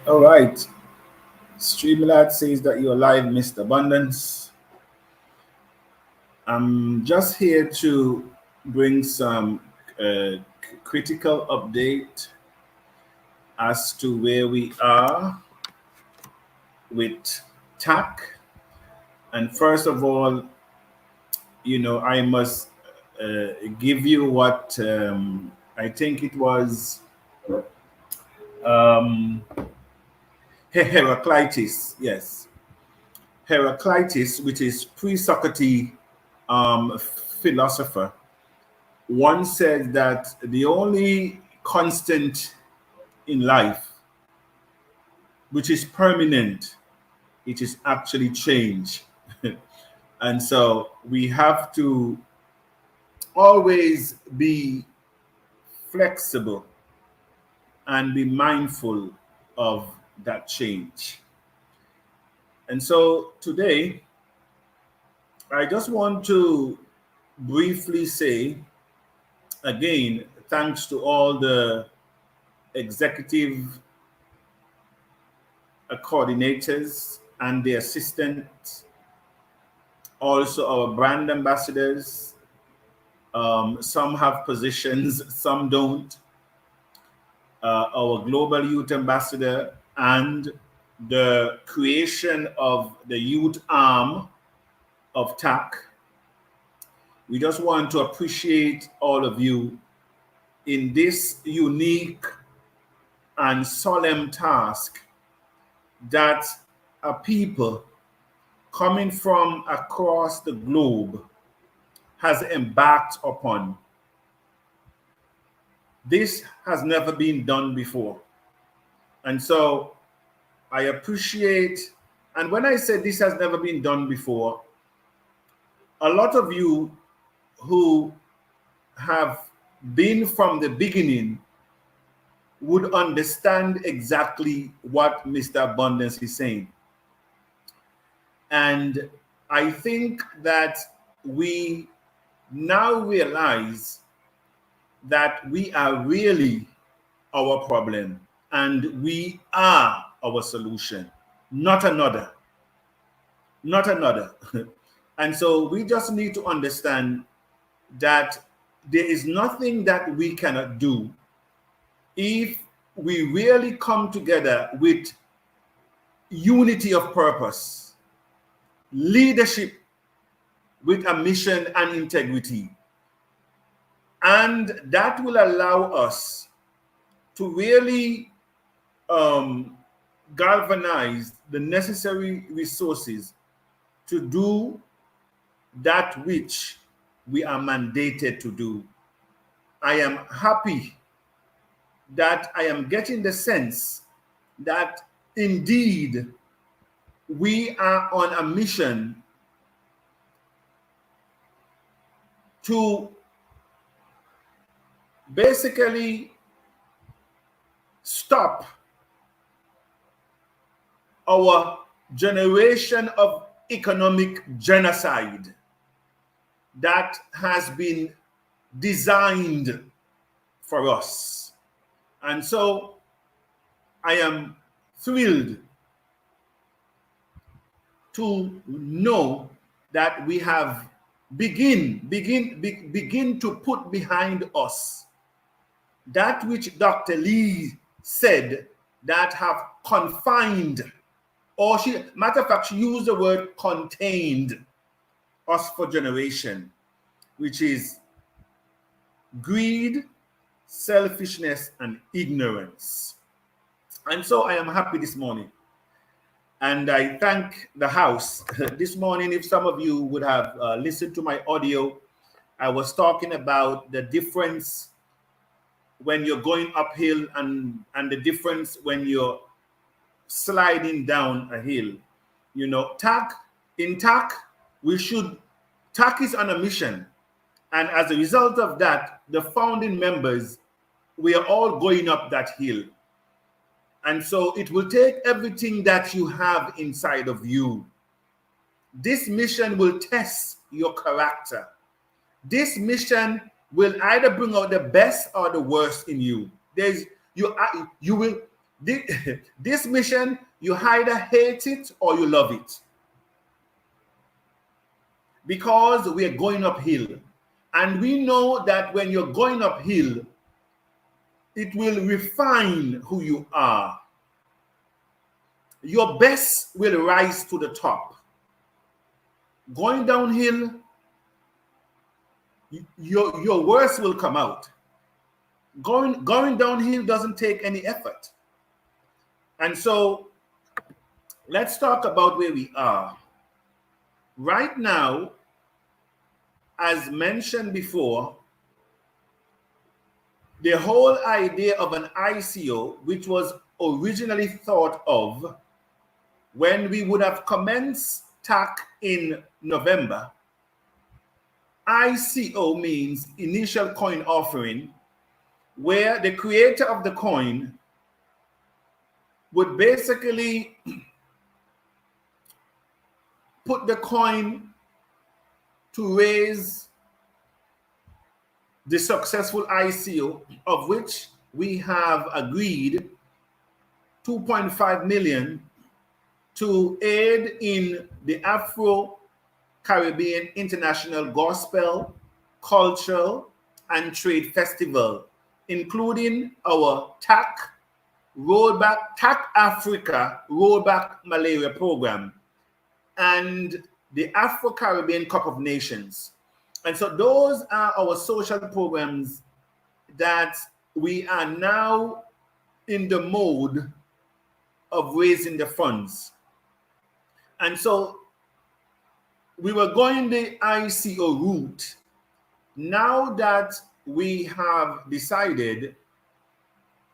All right. Streamlad says that you're live, Mr. Abundance. I'm just here to bring some critical update as to where we are with TAC. And first of all, I must give you what I think it was um, Heraclitus. Yes, Heraclitus, which is pre-Socrates philosopher, once said that the only constant in life which is permanent, it is actually change. And so we have to always be flexible and be mindful of that change. And so today, I just want to briefly say again, thanks to all the executive coordinators and the assistants, also our brand ambassadors. Some have positions, some don't. Our global youth ambassador and the creation of the youth arm of TAC. We just want to appreciate all of you in this unique and solemn task that a people coming from across the globe has embarked upon. This has never been done before. And so I appreciate, and when I say this has never been done before, a lot of you who have been from the beginning would understand exactly what Mr. Abundance is saying. And I think that we now realize that we are really our problem and we are our solution, not another. Not another. And so we just need to understand that there is nothing that we cannot do if we really come together with unity of purpose, leadership with a mission and integrity. And that will allow us to really galvanize the necessary resources to do that which we are mandated to do. I am happy that I am getting the sense that indeed we are on a mission to basically stop our generation of economic genocide that has been designed for us. And so I am thrilled to know that we have begin to put behind us that which Dr. Lee said that have confined, or she, matter of fact, she used the word contained us for generation, which is greed, selfishness, and ignorance. And so I am happy this morning. And I thank the House. This morning, if some of you would have listened to my audio, I was talking about the difference when you're going uphill and the difference when you're sliding down a hill. You know, TAC, in TAC, TAC is on a mission. And as a result of that, the founding members, we are all going up that hill. And so it will take everything that you have inside of you. This mission will test your character. This mission will either bring out the best or the worst in you. You will This mission, you either hate it or you love it, because we are going uphill. And we know that when you're going uphill, it will refine who you are. Your best will rise to the top. Going downhill, your worst will come out. Going downhill doesn't take any effort. And so let's talk about where we are. Right now, as mentioned before, the whole idea of an ICO, which was originally thought of when we would have commenced TAC in November, ICO means initial coin offering, where the creator of the coin would basically put the coin to raise the successful ICO, of which we have agreed 2.5 million to aid in the Afro-Caribbean International Gospel, Cultural, and Trade Festival, including our TAC Africa Rollback Malaria Program and the Afro-Caribbean Cup of Nations. And so those are our social programs that we are now in the mode of raising the funds. And so we were going the ICO route. Now that we have decided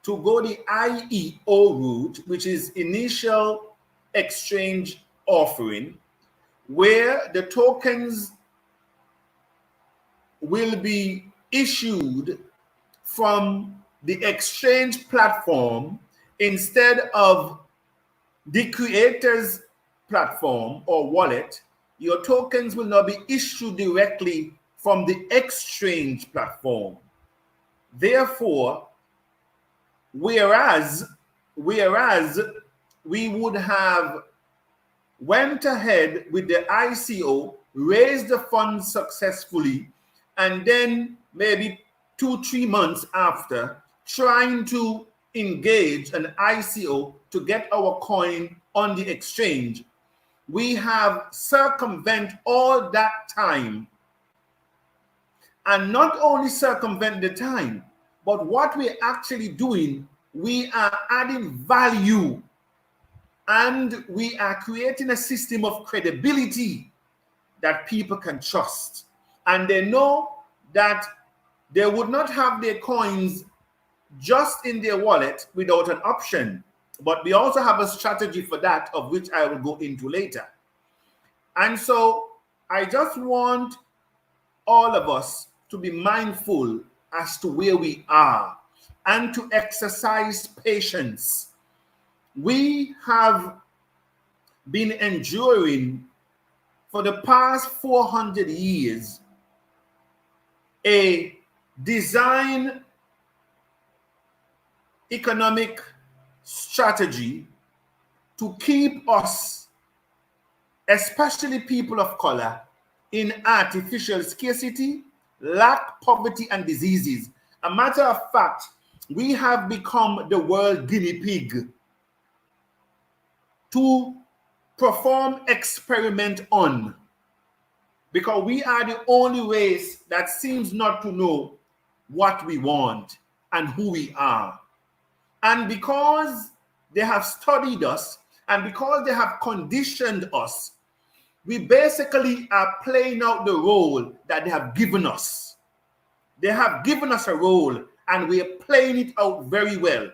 to go the IEO route, which is initial exchange offering, where the tokens will be issued from the exchange platform instead of the creator's platform or wallet. Your tokens will not be issued directly from the exchange platform. Therefore, whereas we would have went ahead with the ICO, raised the funds successfully, and then maybe 2-3 months after, trying to engage an ICO to get our coin on the exchange, we have circumvent all that time. And not only circumvent the time, but what we're actually doing, we are adding value and we are creating a system of credibility that people can trust. And they know that they would not have their coins just in their wallet without an option. But we also have a strategy for that, of which I will go into later. And so I just want all of us to be mindful as to where we are and to exercise patience. We have been enduring for the past 400 years a design economic strategy to keep us, especially people of color, in artificial scarcity, lack, poverty, and diseases. A matter of fact, we have become the world guinea pig to perform experiment on, because we are the only race that seems not to know what we want and who we are. And because they have studied us and because they have conditioned us, we basically are playing out the role that they have given us. They have given us a role and we are playing it out very well.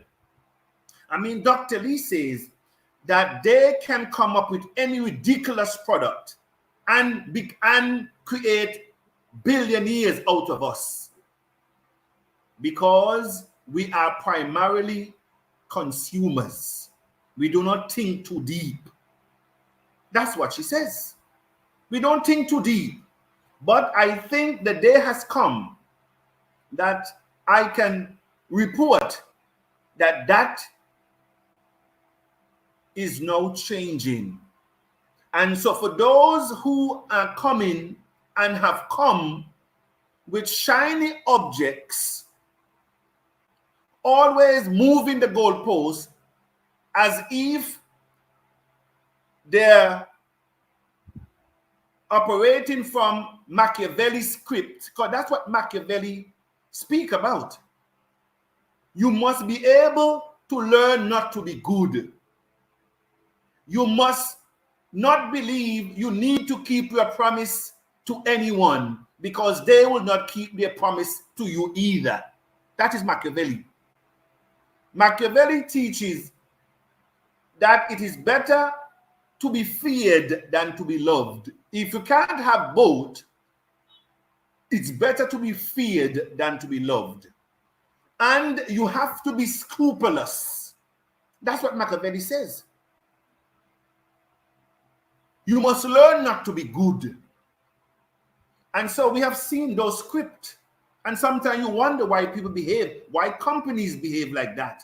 I mean, Dr. Lee says that they can come up with any ridiculous product and create billionaires out of us because we are primarily consumers. We do not think too deep. That's what she says. We don't think too deep. But I think the day has come that I can report that is now changing. And so for those who are coming and have come with shiny objects, always moving the goalposts as if they're operating from Machiavelli's script, because that's what Machiavelli speak about. You must be able to learn not to be good. You must not believe you need to keep your promise to anyone, because they will not keep their promise to you either. That is Machiavelli. Machiavelli teaches that it is better to be feared than to be loved. If you can't have both, it's better to be feared than to be loved. And you have to be scrupulous. That's what Machiavelli says. You must learn not to be good. And so we have seen those scripts. And sometimes you wonder why people behave, why companies behave like that.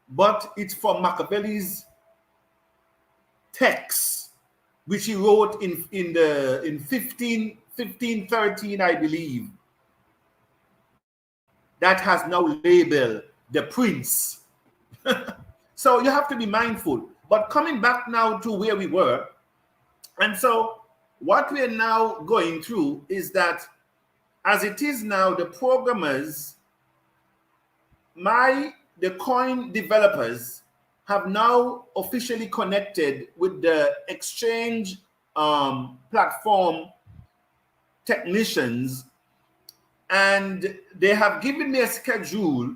But it's from Machiavelli's text, which he wrote in 1513, I believe, that has now labeled the prince. So you have to be mindful. But coming back now to where we were, and so what we are now going through is that as it is now, the programmers, the coin developers have now officially connected with the exchange platform technicians, and they have given me a schedule.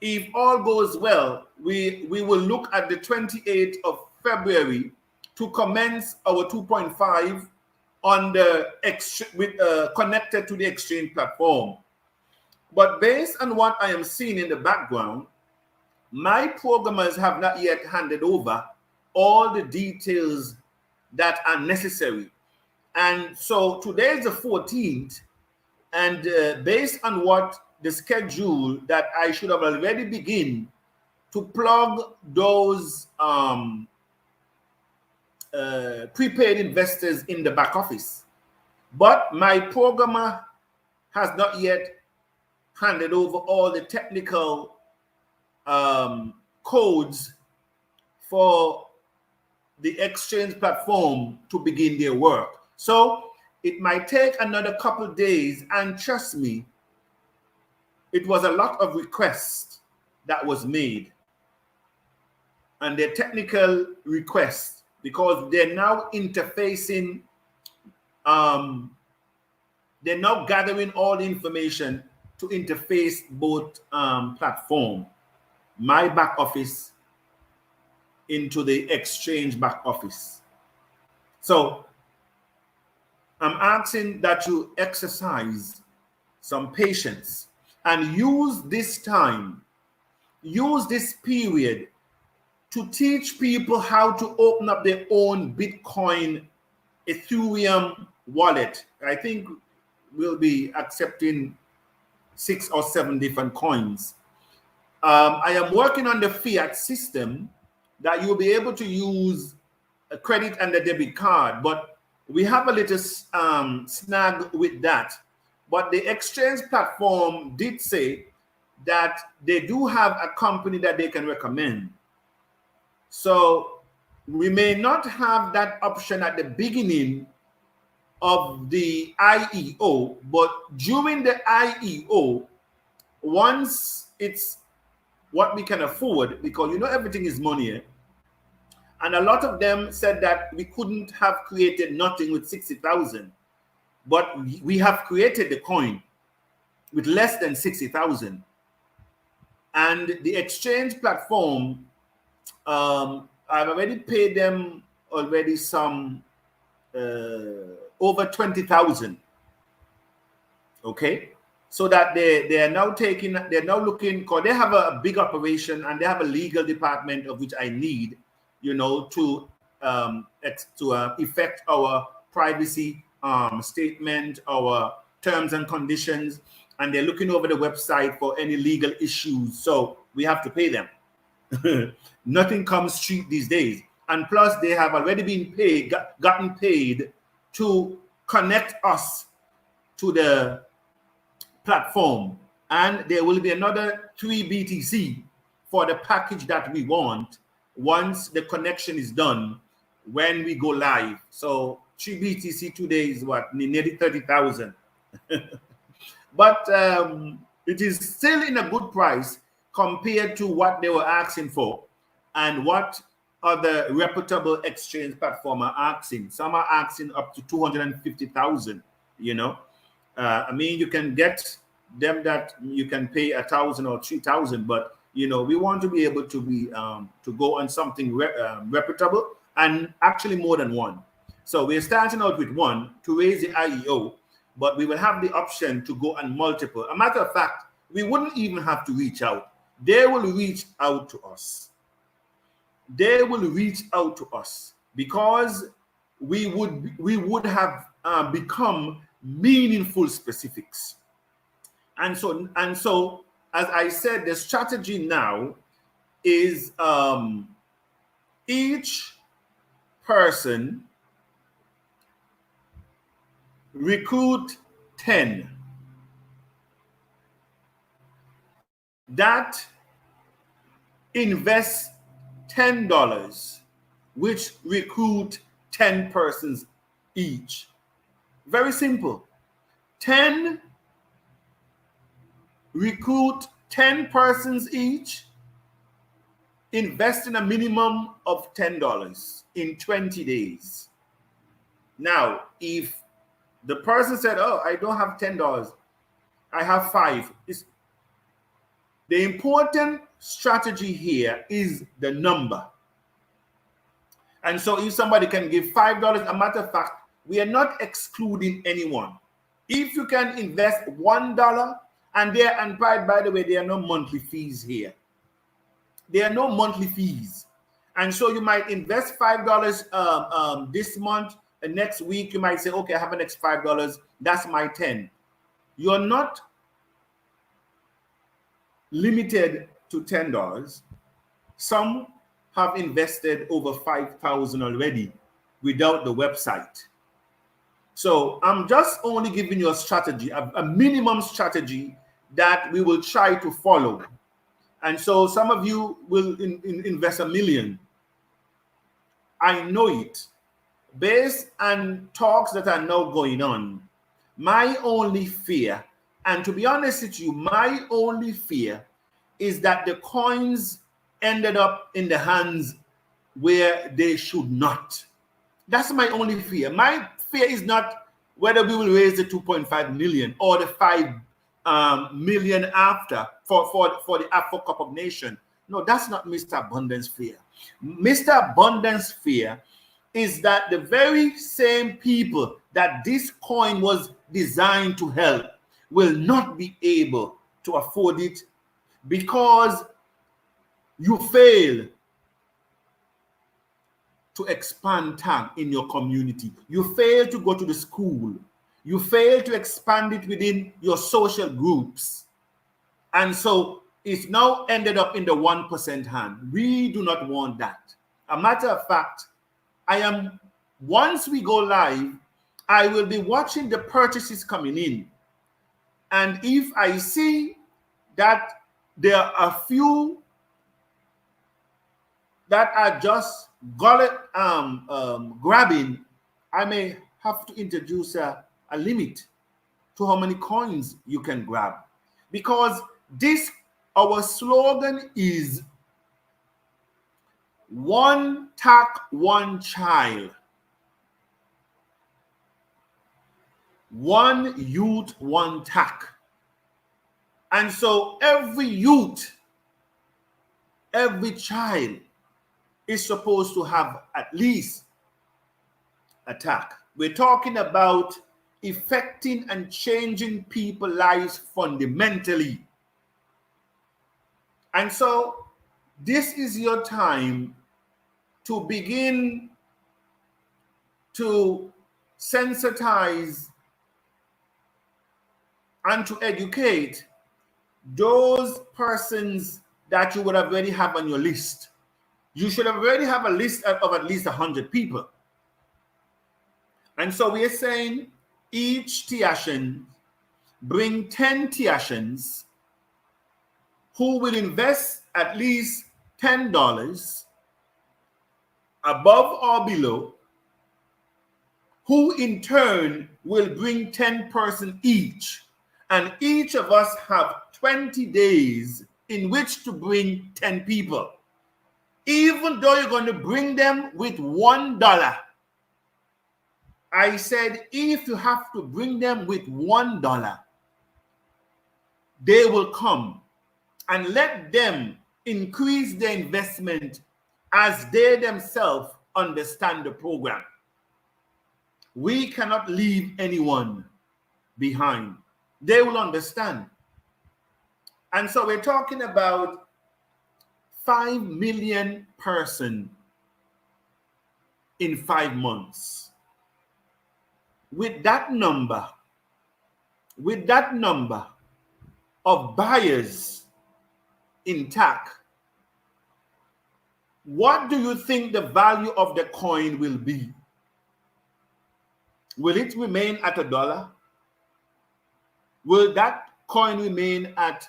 If all goes well, we will look at the 28th of February to commence our 2.5 on the connected to the exchange platform. But based on what I am seeing in the background, my programmers have not yet handed over all the details that are necessary. And so today is the 14th, and based on what the schedule that I should have already begin to plug those prepaid investors in the back office. But my programmer has not yet handed over all the technical codes for the exchange platform to begin their work. So it might take another couple of days, and trust me, it was a lot of requests that was made, and their technical requests, because they're now interfacing, they're now gathering all the information to interface both platform, my back office into the exchange back office. So I'm asking that you exercise some patience and use this time, use this period to teach people how to open up their own Bitcoin, Ethereum wallet. I think we'll be accepting 6 or 7 different coins. I am working on the fiat system that you'll be able to use a credit and a debit card, but we have a little snag with that. But the exchange platform did say that they do have a company that they can recommend. So we may not have that option at the beginning of the IEO, but during the IEO, once it's what we can afford, because you know everything is money, and a lot of them said that we couldn't have created nothing with 60,000, but we have created the coin with less than 60,000. And the exchange platform, I've already paid them already some over 20,000. Okay, so that they are now taking, they're now looking, because they have a big operation and they have a legal department of which I need, you know, to effect our privacy statement, our terms and conditions, and they're looking over the website for any legal issues. So we have to pay them. Nothing comes cheap these days. And plus, they have already been paid, gotten paid to connect us to the platform. And there will be another 3 BTC for the package that we want once the connection is done when we go live. So 3 BTC today is what? Nearly 30,000. But it is still in a good price compared to what they were asking for and what other reputable exchange platform are asking. Some are asking up to 250,000, you know. I mean, you can get them that you can pay 1,000 or 3,000, but you know, we want to be able to be to go on something reputable, and actually more than one. So we're starting out with one to raise the IEO, but we will have the option to go on multiple. A matter of fact, we wouldn't even have to reach out. They will reach out to us. They will reach out to us because we would have become meaningful specifics. And so as I said, the strategy now is each person recruit 10 that invest $10, which recruit 10 persons each. Very simple. 10 recruit 10 persons each, invest in a minimum of $10 in 20 days. Now, if the person said, oh, I don't have $10, I have 5. The important strategy here is the number. And so if somebody can give $5, a matter of fact, we are not excluding anyone. If you can invest $1, and by the way, there are no monthly fees here. There are no monthly fees. And so you might invest $5 this month, and next week you might say, okay, I have an extra $5. That's my 10. You're not limited to $10. Some have invested over 5,000 already without the website. So I'm just only giving you a strategy, a minimum strategy that we will try to follow. And so some of you will invest $1 million. I know it. Based on talks that are now going on, my only fear, and to be honest with you, my only fear is that the coins ended up in the hands where they should not. That's my only fear. My fear is not whether we will raise the 2.5 million or the 5 million after for the Afro Cup of Nation. No, that's not Mr. Abundance fear. Mr. Abundance fear is that the very same people that this coin was designed to help will not be able to afford it because you fail to expand TAC in your community. You fail to go to the school. You fail to expand it within your social groups. And so it's now ended up in the 1% hand. We do not want that. A matter of fact, once we go live, I will be watching the purchases coming in. And if I see that there are a few that are just grabbing, I may have to introduce a limit to how many coins you can grab. Because our slogan is one TAC, one child. One youth, one TAC. And so every youth, every child is supposed to have at least a TAC. We're talking about affecting and changing people's lives fundamentally. And so this is your time to begin to sensitize and to educate those persons that you would already have on your list. You should already have a list of at least 100 people. And so we are saying each Tiashan bring 10 Tiashans who will invest at least $10 above or below, who in turn will bring 10 person each. And each of us have 20 days in which to bring 10 people. Even though you're going to bring them with $1. I said, if you have to bring them with $1, they will come, and let them increase their investment as they themselves understand the program. We cannot leave anyone behind. They will understand. And so we're talking about 5 million person in 5 months. With that number of buyers in TAC, what do you think the value of the coin will be? Will it remain at $1? Will that coin remain at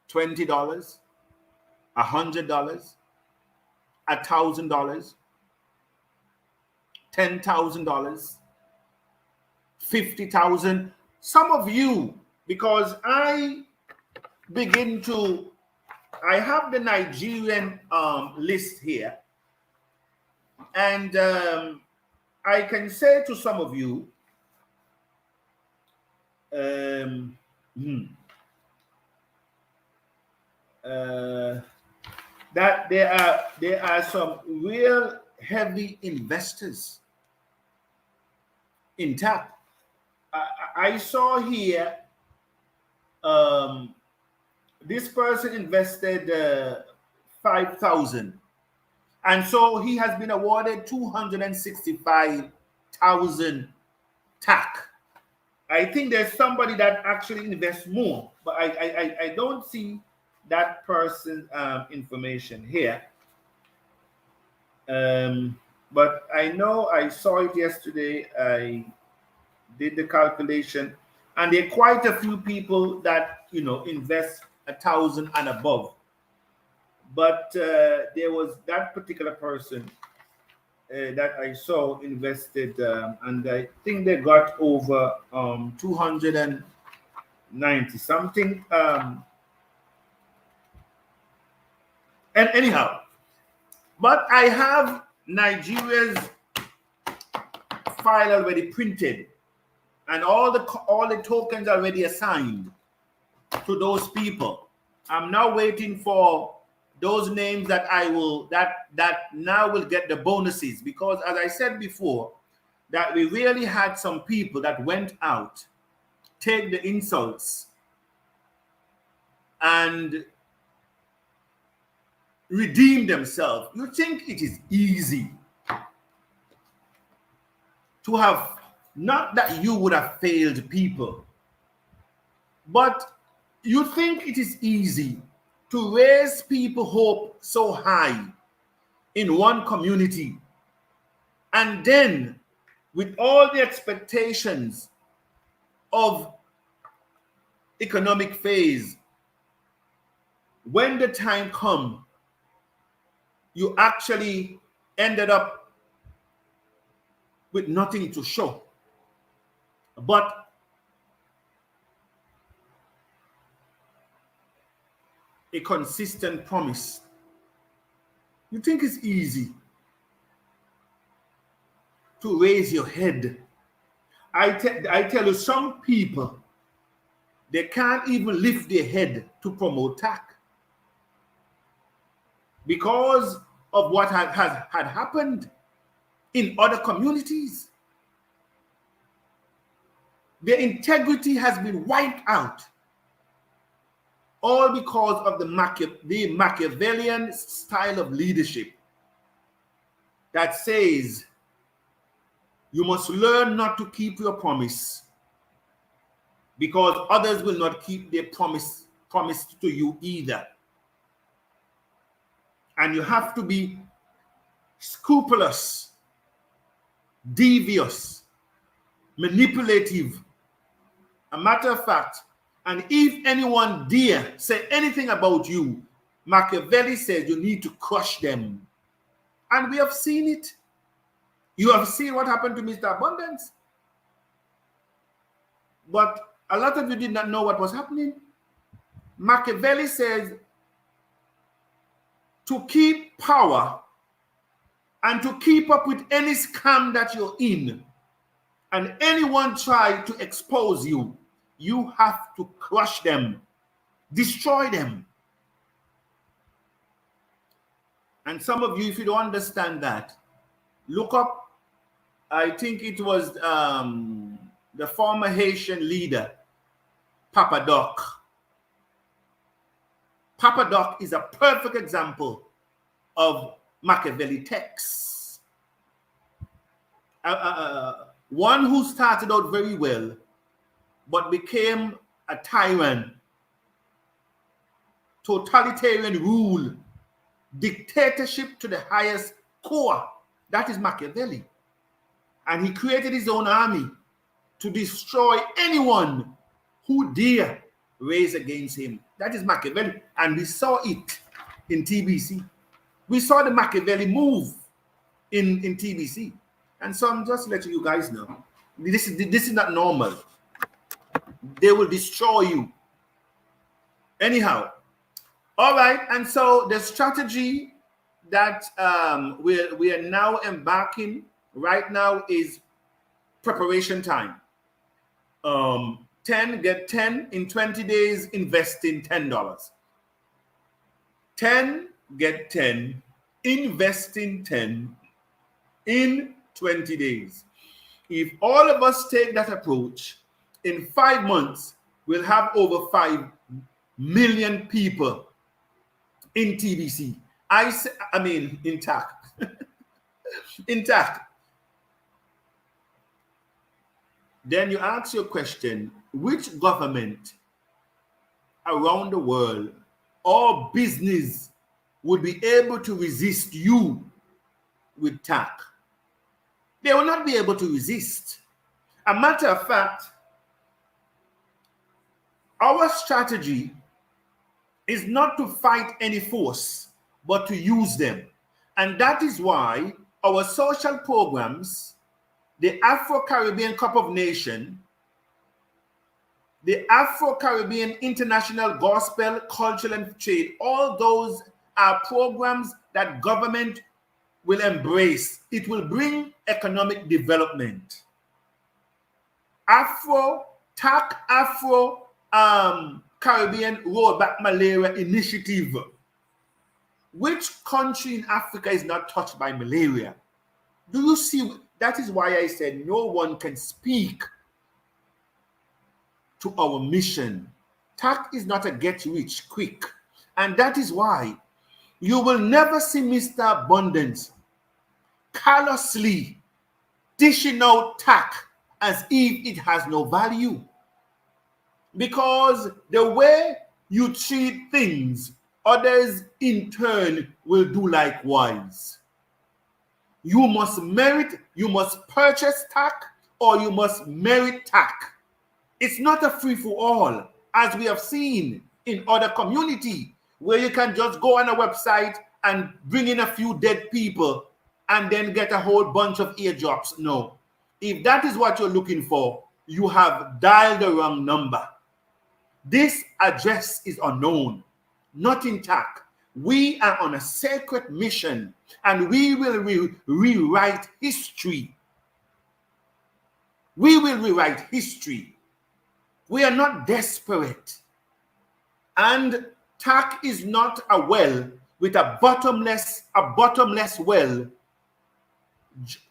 $20, $100, $1,000, $10,000, $50,000? Some of you, because I have the Nigerian list here, and I can say to some of you that there are some real heavy investors in TAC. I saw here this person invested $5,000, and so he has been awarded 265,000 TAC. I think there's somebody that actually invests more, but I don't see that person's information here. But I know I saw it yesterday. I did the calculation, and there are quite a few people that invest 1,000 and above. But there was that particular person that I saw invested, and I think they got over 290 something. And anyhow, but I have Nigeria's file already printed, and all the tokens already assigned to those people. I'm now waiting for those names that that now will get the bonuses, because as I said before, that we really had some people that went out, take the insults, and redeem themselves. You think it is easy to have, not that you would have failed people, but you think it is easy to raise people hope so high in one community, and then with all the expectations of economic phase, when the time comes, you actually ended up with nothing to show but a consistent promise. You think it's easy to raise your head. I tell you, some people, they can't even lift their head to promote TAC because of what had happened in other communities. Their integrity has been wiped out, all because of the Machiavellian style of leadership that says you must learn not to keep your promise because others will not keep their promise to you either. And you have to be scrupulous, devious, manipulative. A matter of fact, and if anyone dare say anything about you, Machiavelli says you need to crush them. And we have seen it. You have seen what happened to Mr. Abundance. But a lot of you did not know what was happening. Machiavelli says to keep power and to keep up with any scam that you're in, and anyone try to expose you, you have to crush them, destroy them. And some of you, if you don't understand that, look up, I think it was the former Haitian leader, Papa Doc. Papa Doc is a perfect example of Machiavelli texts. One who started out very well, but became a tyrant, totalitarian rule, dictatorship to the highest core. That is Machiavelli. And he created his own army to destroy anyone who dare raise against him. That is Machiavelli. And we saw it in TBC. We saw the Machiavelli move in TBC. And so I'm just letting you guys know, this is not normal. They will destroy you. Anyhow, all right. And so the strategy that we are now embarking right now is preparation time. 10, get 10 in 20 days, invest in $10. 10, get 10, invest in 10 in 20 days. If all of us take that approach, in 5 months, we'll have over 5 million people in TBC. I mean, in TAC. In TAC. Then you ask your question, which government around the world or business would be able to resist you with TAC? They will not be able to resist. A matter of fact, our strategy is not to fight any force, but to use them. And that is why our social programs, the Afro-Caribbean Cup of Nations, the Afro-Caribbean International Gospel, Cultural and Trade, all those are programs that government will embrace. It will bring economic development. TAC Caribbean Rollback Malaria Initiative. Which country in Africa is not touched by malaria? Do you see? That is why I said no one can speak to our mission. TAC is not a get rich quick. And that is why you will never see Mr. Abundance callously dishing out TAC as if it has no value. Because the way you treat things, others in turn will do likewise. You must merit, you must purchase TAC, or you must merit TAC. It's not a free-for-all, as we have seen in other communities, where you can just go on a website and bring in a few dead people and then get a whole bunch of eardrops. No. If that is what you're looking for, you have dialed the wrong number. This address is unknown, not in TAC. We are on a sacred mission, and we will rewrite history. We will rewrite history. We are not desperate. And TAC is not a well with a bottomless well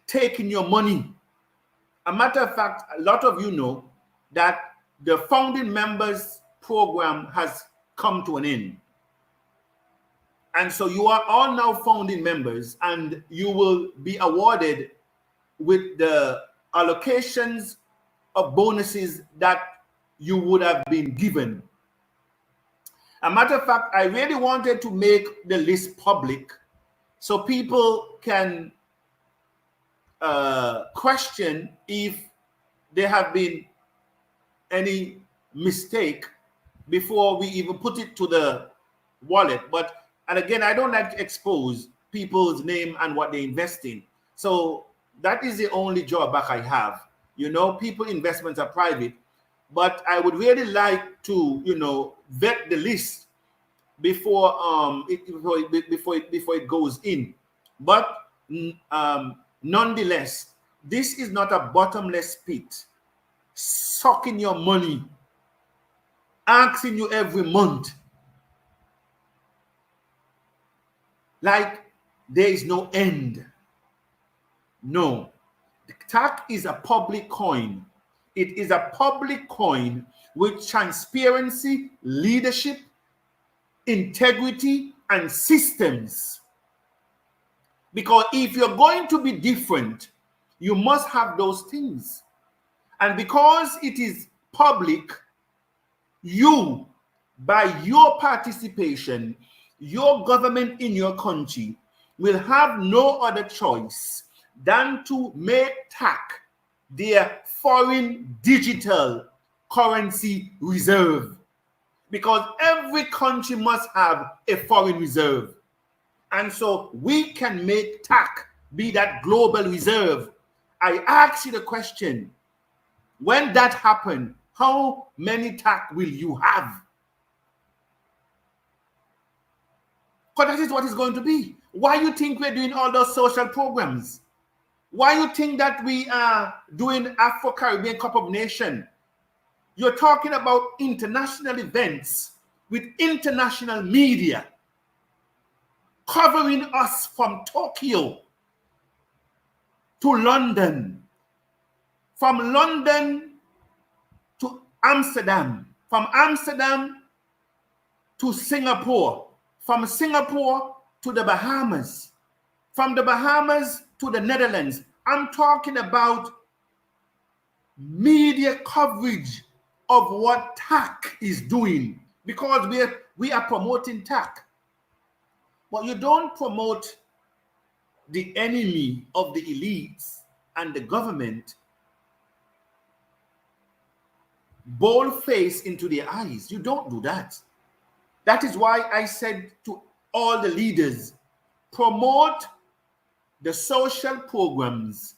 taking your money. A matter of fact, a lot of you know that the founding members program has come to an end. And so you are all now founding members, and you will be awarded with the allocations of bonuses that you would have been given. A matter of fact, I really wanted to make the list public so people can question if there have been any mistake before we even put it to the wallet. And again, I don't like to expose people's name and what they invest in. So that is the only drawback I have. People investments are private, but I would really like to, vet the list before it goes in. But nonetheless, this is not a bottomless pit sucking your money, asking you every month like there is no end. No, the TAC is a public coin. It is a public coin with transparency, leadership, integrity, and systems. Because if you're going to be different, you must have those things. And because it is public, you, by your participation, your government in your country will have no other choice than to make TAC their foreign digital currency reserve. Because every country must have a foreign reserve. And so we can make TAC be that global reserve. I ask you the question, when that happens, how many TAC will you have? Because that is what it's going to be. Why you think we're doing all those social programs? Why you think that we are doing Afro-Caribbean Cup of Nations? You're talking about international events with international media covering us from Tokyo to London, from London to Amsterdam, from Amsterdam to Singapore, from Singapore to the Bahamas, from the Bahamas to the Netherlands. I'm talking about media coverage of what TAC is doing, because we are promoting TAC. But you don't promote the enemy of the elites and the government bold face into their eyes. You don't do that. That is why I said to all the leaders, promote the social programs,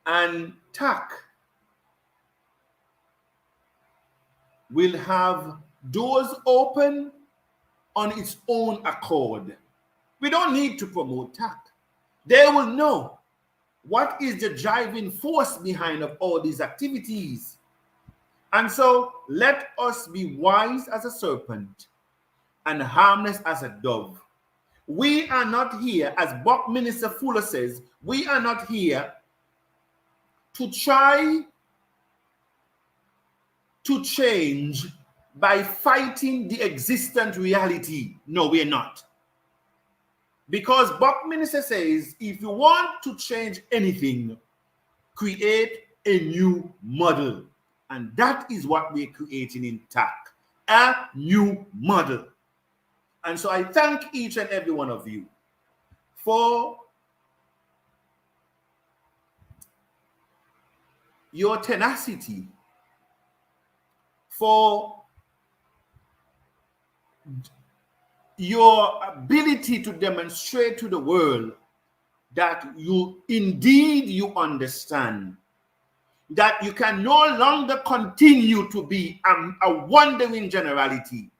and TAC will have doors open on its own accord. We don't need to promote TAC. They will know what is the driving force behind of all these activities. And so let us be wise as a serpent and harmless as a dove. We are not here, as Buckminster Fuller says, we are not here to try to change by fighting the existent reality. No, we are not. Because Buckminster says, if you want to change anything, create a new model. And that is what we're creating in TAC, a new model. And so I thank each and every one of you for your tenacity, for your ability to demonstrate to the world that you understand that you can no longer continue to be a wandering generality,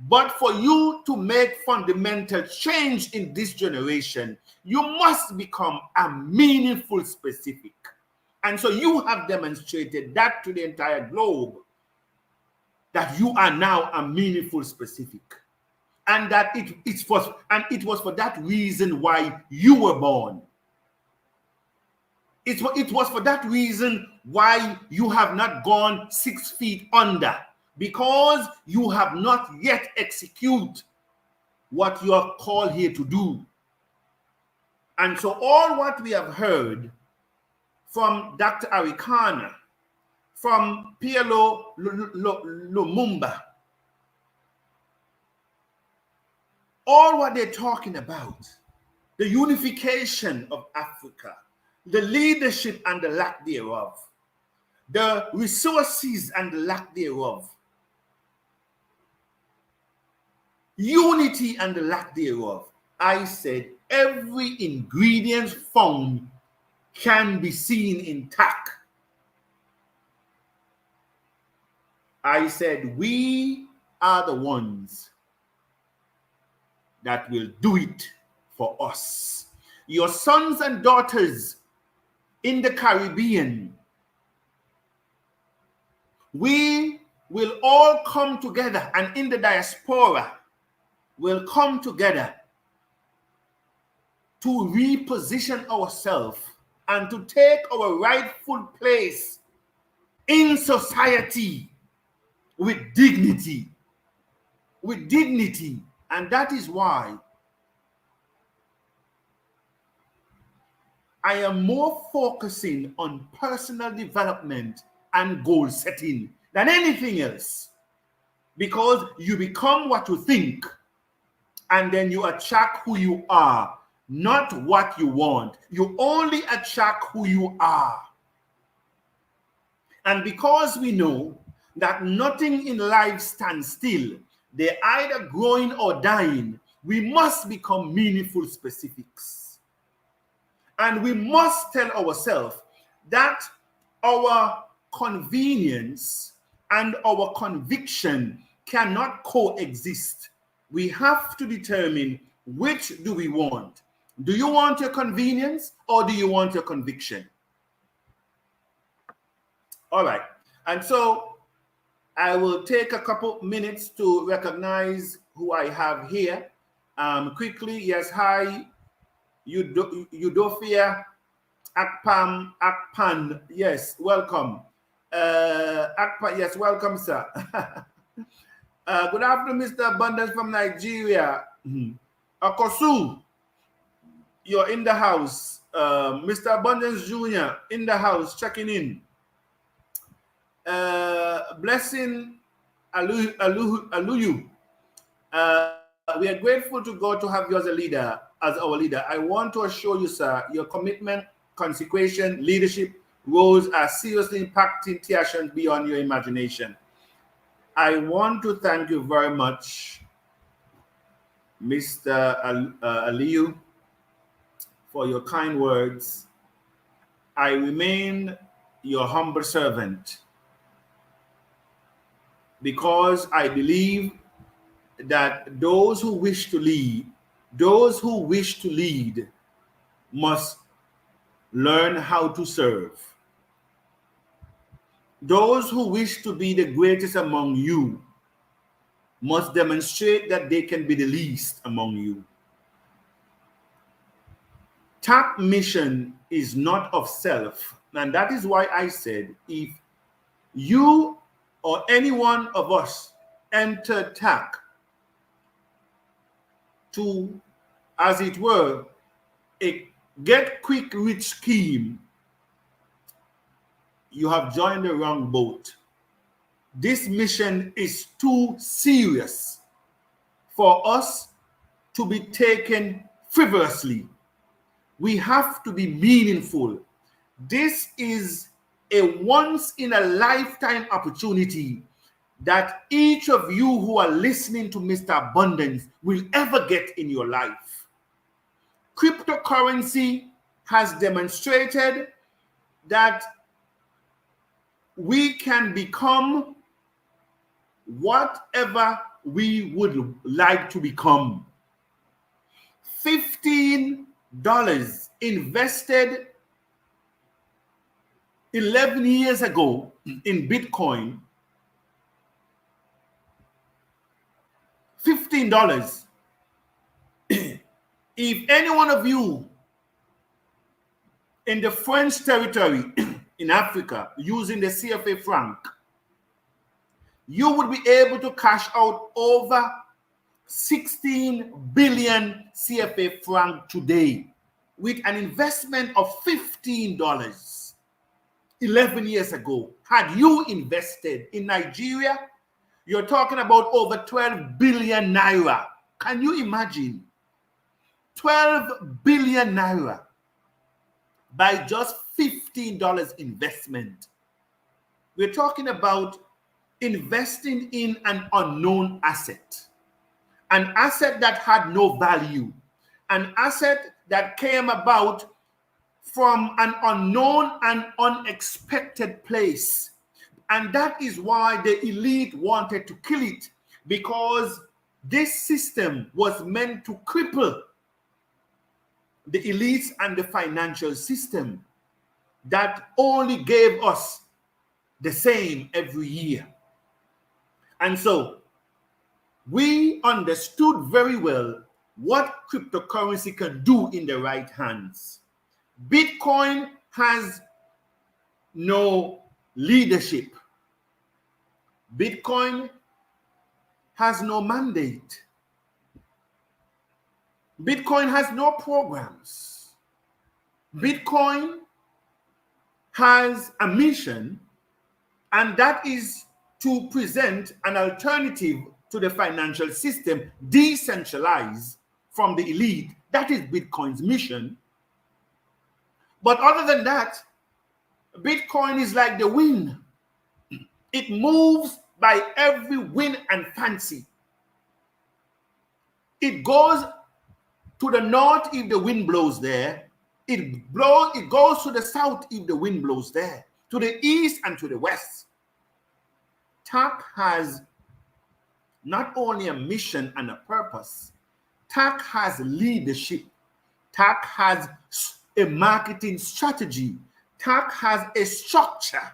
but for you to make fundamental change in this generation, you must become a meaningful specific. And so you have demonstrated that to the entire globe, that you are now a meaningful specific. And that it was for that reason why you were born. It was for that reason why you have not gone 6 feet under, because you have not yet executed what you are called here to do. And so all what we have heard from Dr. Arikana from PLO Lumumba, all what they're talking about, the unification of Africa, the leadership and the lack thereof, the resources and the lack thereof, unity and the lack thereof. I said every ingredient found can be seen in TAC. I said we are the ones that will do it for us. Your sons and daughters in the Caribbean, we will all come together, and in the diaspora will come together to reposition ourselves and to take our rightful place in society with dignity. With dignity. And that is why I am more focusing on personal development and goal setting than anything else. Because you become what you think, and then you attract who you are, not what you want. You only attract who you are. And because we know that nothing in life stands still, they're either growing or dying, we must become meaningful specifics. And we must tell ourselves that our convenience and our conviction cannot coexist. We have to determine which do we want. Do you want your convenience or do you want your conviction? All right. And so I will take a couple minutes to recognize who I have here. Quickly, yes, hi, Eudofia Akpan, yes, welcome. Akpan, yes, welcome, sir. Good afternoon, Mr. Abundance from Nigeria. Akosu, you're in the house. Mr. Abundance Jr. in the house, checking in. Blessing Aluyu. We are grateful to God to have you as a leader, as our leader. I want to assure you, sir, your commitment, consecration, leadership roles are seriously impacting TAC beyond your imagination. I want to thank you very much, Mr. Aliyu, for your kind words. I remain your humble servant because I believe that those who wish to lead must learn how to serve. Those who wish to be the greatest among you must demonstrate that they can be the least among you. TAC mission is not of self, and that is why I said if you or any one of us enter TAC to, as it were, a get-quick-rich scheme, you have joined the wrong boat. This mission is too serious for us to be taken frivolously. We have to be meaningful. This is a once-in-a-lifetime opportunity that each of you who are listening to Mr. Abundance will ever get in your life. Cryptocurrency has demonstrated that we can become whatever we would like to become. $15 invested 11 years ago in Bitcoin, $15. If any one of you in the French territory in Africa using the CFA franc, you would be able to cash out over 16 billion CFA franc today with an investment of $15. 11 years ago, had you invested in Nigeria, you're talking about over 12 billion naira. Can you imagine? 12 billion naira by just $15 investment. We're talking about investing in an unknown asset, an asset that had no value, an asset that came about from an unknown and unexpected place. And that is why the elite wanted to kill it, because this system was meant to cripple the elites and the financial system that only gave us the same every year. And so we understood very well what cryptocurrency can do in the right hands. Bitcoin has no leadership. Bitcoin has no mandate. Bitcoin has no programs. Bitcoin has a mission, and that is to present an alternative to the financial system, decentralized from the elite. That is Bitcoin's mission. But other than that, Bitcoin is like the wind. It moves by every wind and fancy. It goes to the north if the wind blows there. It goes to the south if the wind blows there. To the east and to the west. TAC has not only a mission and a purpose. TAC has leadership. TAC has a marketing strategy. TAC has a structure.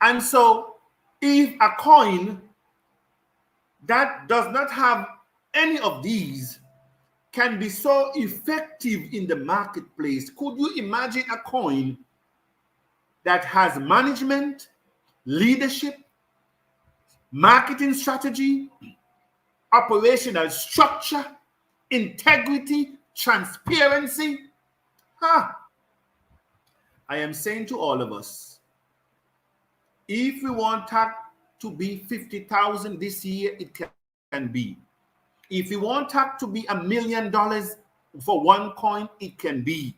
And so if a coin that does not have any of these can be so effective in the marketplace, could you imagine a coin that has management, leadership, marketing strategy, operational structure, integrity, transparency? I am saying to all of us, if we want TAC to be 50,000 this year, it can be. If you want TAC to be $1 million for one coin, it can be.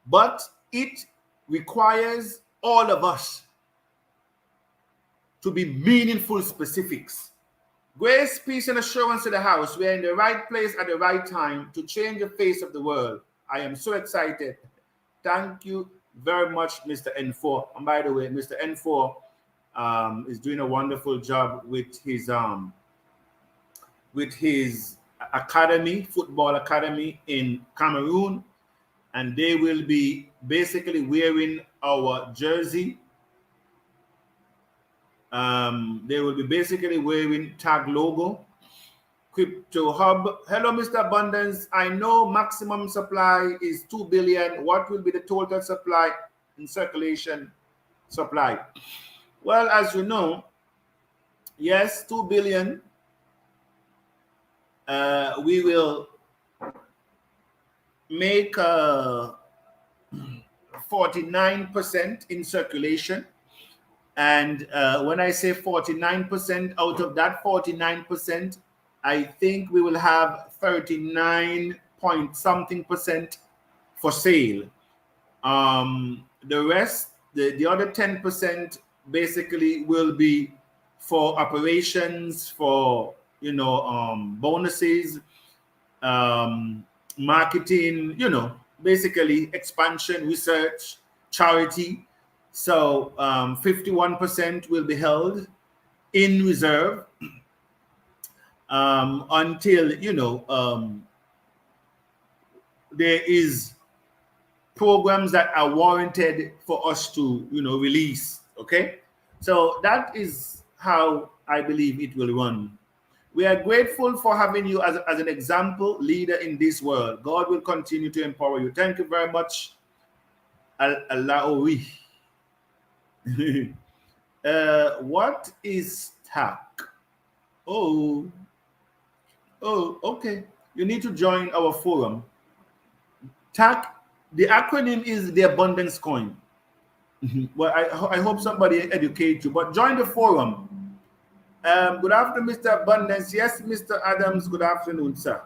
But it requires all of us to be meaningful specifics. Grace, peace, and assurance to the house. We are in the right place at the right time to change the face of the world. I am so excited. Thank you very much, Mr. N4. And by the way, Mr. N4 is doing a wonderful job with his academy, football academy in Cameroon, and they will be basically wearing our jersey. They will be basically wearing TAG logo. Crypto Hub. Hello, Mr. Abundance. I know maximum supply is 2 billion. What will be the total supply in circulation supply? Well, as you know, yes, 2 billion. We will make 49% in circulation. And when I say 49%, out of that 49%, I think we will have 39 point something percent for sale. The rest, the other 10% basically will be for operations, for bonuses, marketing, basically expansion, research, charity. So 51% will be held in reserve until there is programs that are warranted for us to release. Okay, so that is how I believe it will run. We are grateful for having you as an example leader in this world. God will continue to empower you. Thank you very much. Alaoui. What is TAC? Oh, okay. You need to join our forum. TAC The acronym is the abundance coin. Well, I hope somebody educates you, but join the forum. Good afternoon, Mr. Abundance. Yes, Mr. Adams, good afternoon, sir.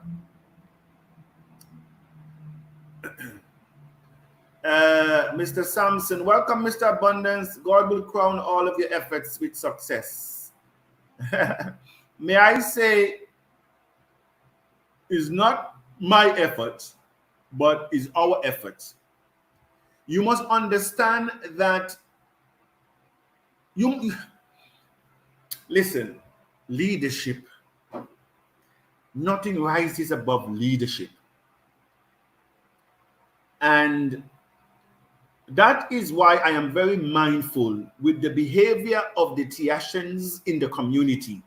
Mr. Sampson, welcome, Mr. Abundance. God will crown all of your efforts with success. May I say, is not my effort, but is our effort. You must understand that listen, leadership, nothing rises above leadership. And that is why I am very mindful with the behavior of the TACians in the community.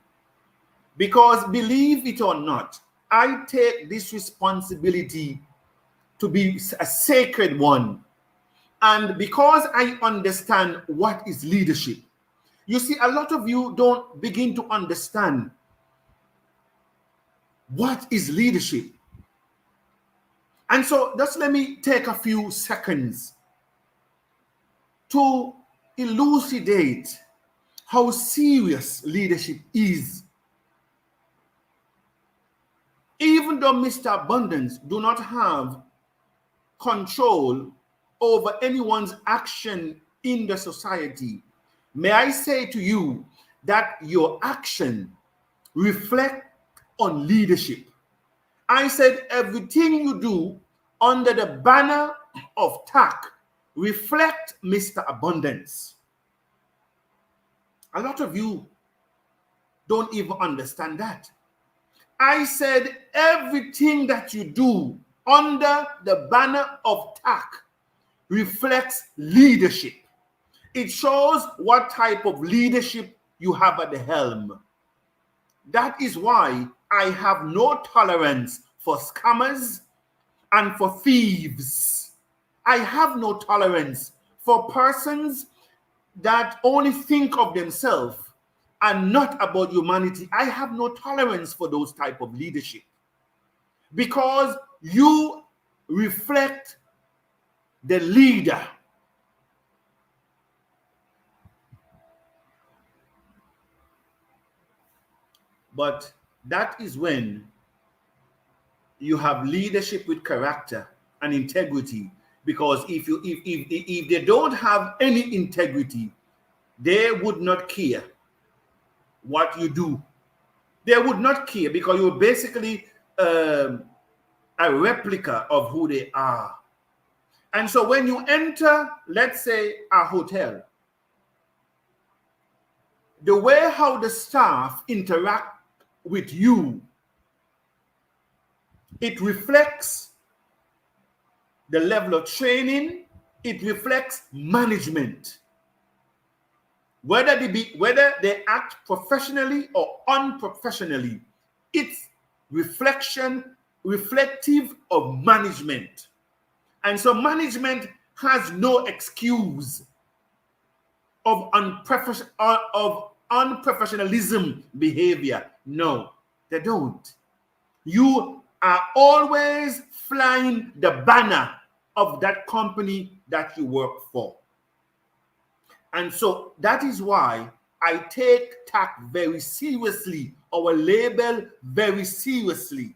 Because believe it or not, I take this responsibility to be a sacred one. And because I understand what is leadership, you see, a lot of you don't begin to understand what is leadership. And so just let me take a few seconds to elucidate how serious leadership is. Even though Mr. Abundance do not have control over anyone's action in the society, may I say to you that your action reflect on leadership. I said everything you do under the banner of TAC reflect Mr. Abundance. A lot of you don't even understand that. I said everything that you do under the banner of TAC reflects leadership. It shows what type of leadership you have at the helm. That is why I have no tolerance for scammers and for thieves. I have no tolerance for persons that only think of themselves and not about humanity. I have no tolerance for those type of leadership, because you reflect the leader. But that is when you have leadership with character and integrity. Because if they don't have any integrity, they would not care what you do. They would not care, because you're basically a replica of who they are. And so when you enter, let's say, a hotel, the way how the staff interact with you, it reflects the level of training, it reflects management. Whether they act professionally or unprofessionally, it's reflective of management. And so management has no excuse of unprofessionalism behavior. No, they don't. You are always flying the banner of that company that you work for. And so that is why I take TAC very seriously, our label very seriously.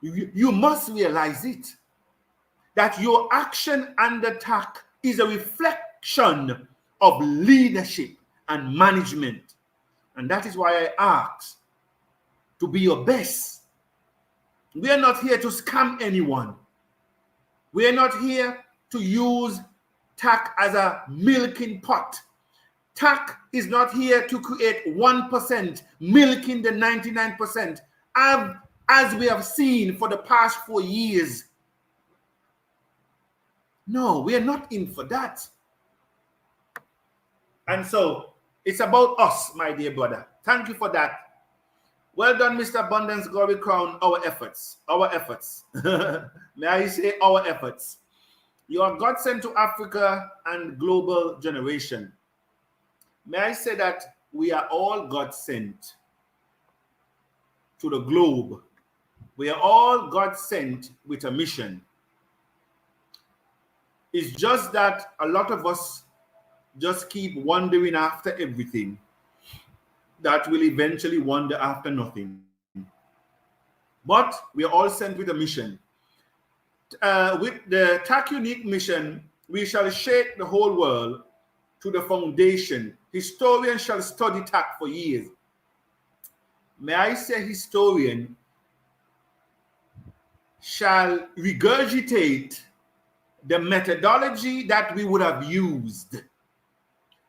You must realize it, that your action under TAC is a reflection of leadership and management. And that is why I ask to be your best. We are not here to scam anyone. We are not here to use TAC as a milking pot. TAC is not here to create 1%, milking the 99%, as we have seen for the past 4 years. No, we are not in for that. And so it's about us, my dear brother. Thank you for that. Well done, Mr. Abundance. Glory crown our efforts. Our efforts. May I say our efforts. You are God sent to Africa and global generation. May I say that we are all God sent to the globe. We are all God sent with a mission. It's just that a lot of us just keep wandering after everything that will eventually wander after nothing. But we are all sent with a mission. With the TAC Unique mission, we shall shake the whole world to the foundation. Historians shall study TAC for years. May I say historian shall regurgitate the methodology that we would have used.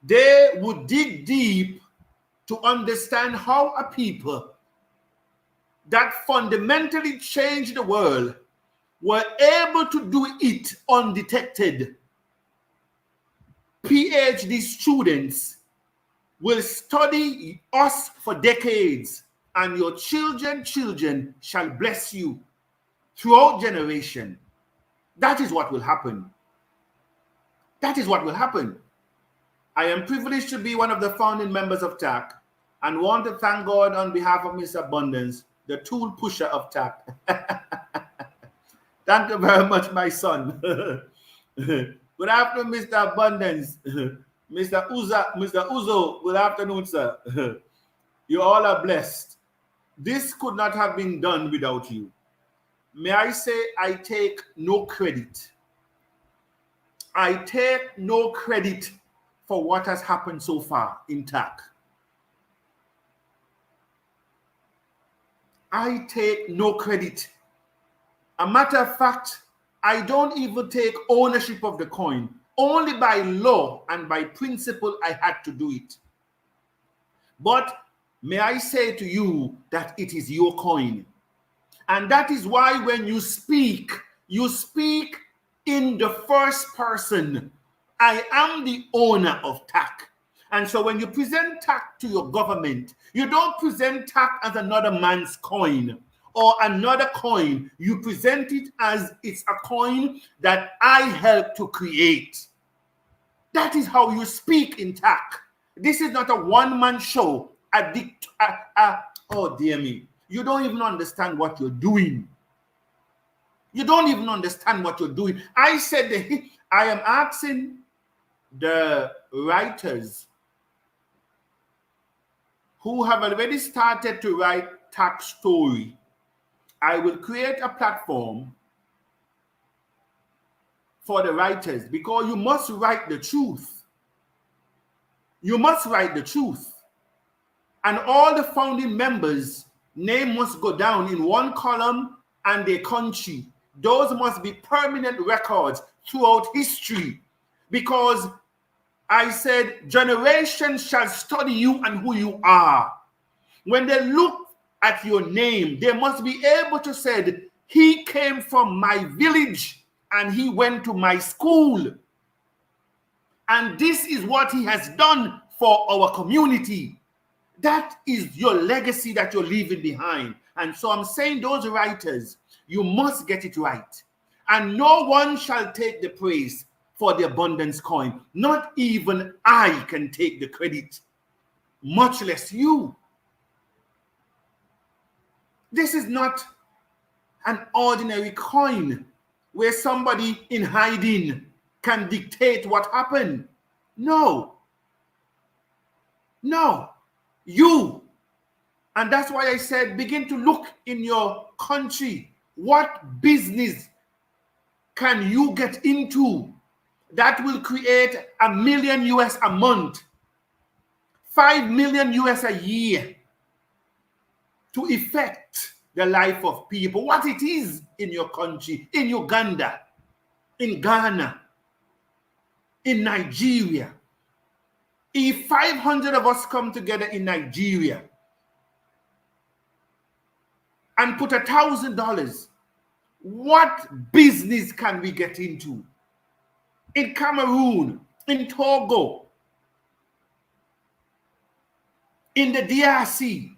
They would dig deep to understand how a people that fundamentally changed the world were able to do it undetected. PhD students will study us for decades, and your children shall bless you throughout generation. That is what will happen. That is what will happen. I am privileged to be one of the founding members of TAC and want to thank God on behalf of Mr. Abundance, the tool pusher of TAC. Thank you very much, my son. Good afternoon, Mr. Abundance. Mr. Uzo, good afternoon, sir. You all are blessed. This could not have been done without you. May I say, I take no credit. I take no credit for what has happened so far in TAC. I take no credit. A matter of fact, I don't even take ownership of the coin. Only by law and by principle I had to do it. But may I say to you that it is your coin. And that is why when you speak in the first person. I am the owner of TAC. And so when you present TAC to your government, you don't present TAC as another man's coin or another coin. You present it as it's a coin that I helped to create. That is how you speak in TAC. This is not a one-man show. Oh, dear me. You don't even understand what you're doing. You don't even understand what you're doing. I said that I am asking the writers who have already started to write TAC story. I will create a platform for the writers because you must write the truth. You must write the truth. And all the founding members' name must go down in one column and their country. Those must be permanent records throughout history because I said generations shall study you and who you are. When they look at your name, they must be able to say, he came from my village and he went to my school. And this is what he has done for our community. That is your legacy that you're leaving behind. And so I'm saying those writers, you must get it right. And no one shall take the praise for the abundance coin. Not even I can take the credit, much less you. This is not an ordinary coin where somebody in hiding can dictate what happened. No. No. You. And that's why I said, begin to look in your country. What business can you get into that will create $1 million US a month, 5 million US a year to affect the life of people? What it is in your country, in Uganda, in Ghana, in Nigeria. If 500 of us come together in Nigeria and put $1,000, what business can we get into? In Cameroon, in Togo, in the DRC,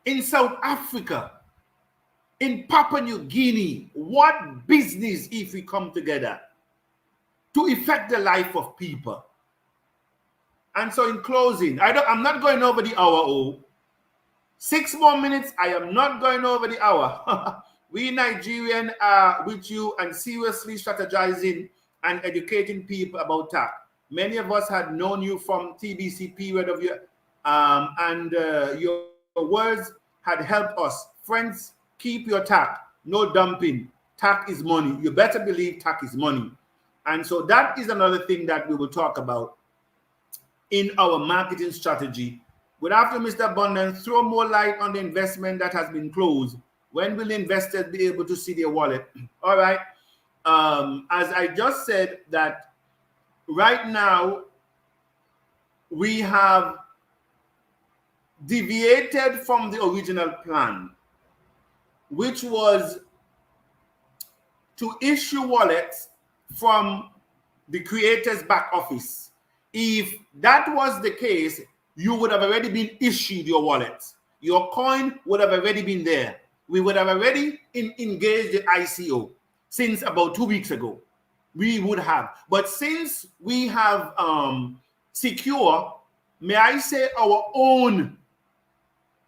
in South Africa, in Papua New Guinea, what business if we come together to affect the life of people? And so in closing, I'm not going over the hour. 6 more minutes. I am not going over the hour. We Nigerian are with you and seriously strategizing and educating people about TAC. Many of us had known you from TBC period of your your words had helped us. Friends, keep your TAC. No dumping. TAC is money. You better believe TAC is money. And so that is another thing that we will talk about in our marketing strategy. Good afternoon, Mr. Abundance. Throw more light on the investment that has been closed. When will investors be able to see their wallet? All right. As I just said, that right now we have deviated from the original plan, which was to issue wallets from the creator's back office. If that was the case, you would have already been issued your wallet. Your coin would have already been there. We would have already engaged the ICO since about 2 weeks ago. We would have. But since we have secure, may I say, our own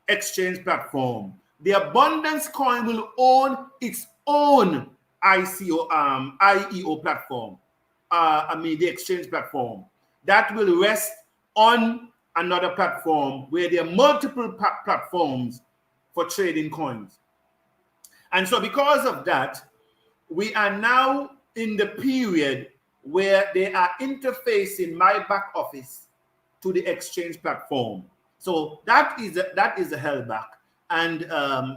exchange platform, the Abundance Coin will own its own IEO platform. The exchange platform that will rest on another platform where there are multiple platforms for trading coins. And so because of that, we are now in the period where they are interfacing my back office to the exchange platform. So that is a held-back. And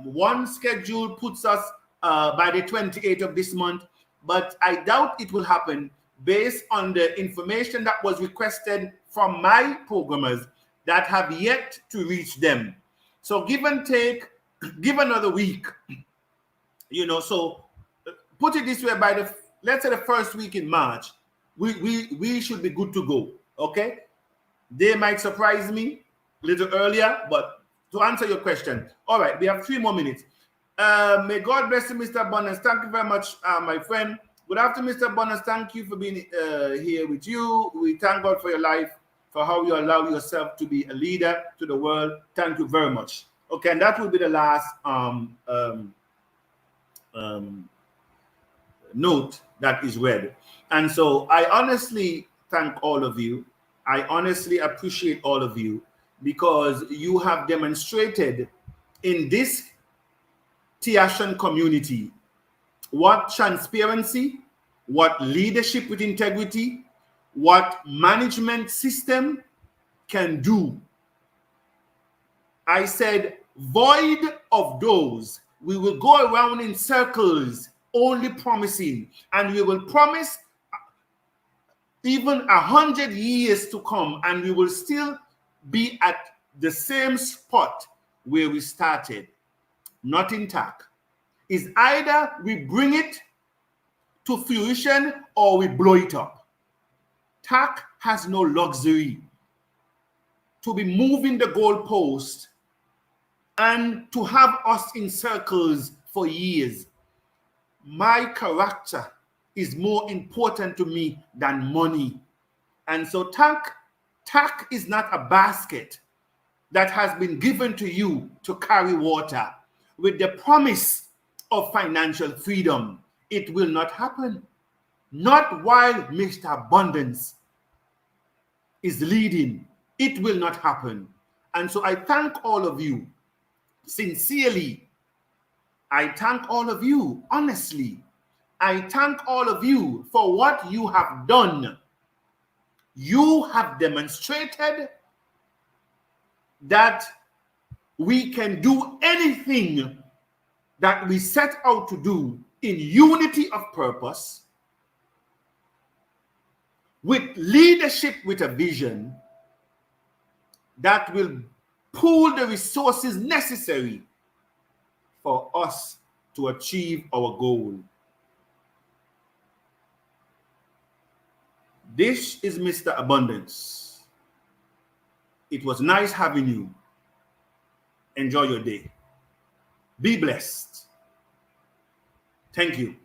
one schedule puts us by the 28th of this month, but I doubt it will happen based on the information that was requested from my programmers that have yet to reach them. So give and take, give another week, so put it this way, by let's say the first week in March, we should be good to go, okay? They might surprise me a little earlier, but to answer your question, all right, we have 3 more minutes. May God bless you, Mr. Abundance. Thank you very much, my friend. Good afternoon, Mr. Abundance. Thank you for being here with you. We thank God for your life, for how you allow yourself to be a leader to the world. Thank you very much. Okay, and that will be the last note that is read. And so I honestly thank all of you. I honestly appreciate all of you because you have demonstrated in this TAC community what transparency, what leadership with integrity, what management system can do. I said, void of those, we will go around in circles only promising, and we will promise even 100 years to come, and we will still be at the same spot where we started. Not in TAC. Is either we bring it to fruition or we blow it up. TAC has no luxury to be moving the goalpost and to have us in circles for years. My character is more important to me than money. And so TAC is not a basket that has been given to you to carry water with the promise of financial freedom. It will not happen. Not while Mr. Abundance is leading. It will not happen. And so I thank all of you sincerely. I thank all of you honestly. I thank all of you for what you have done. You have demonstrated that we can do anything that we set out to do in unity of purpose, with leadership with a vision that will pool the resources necessary for us to achieve our goal. This is Mr. Abundance. It was nice having you. Enjoy your day. Be blessed. Thank you.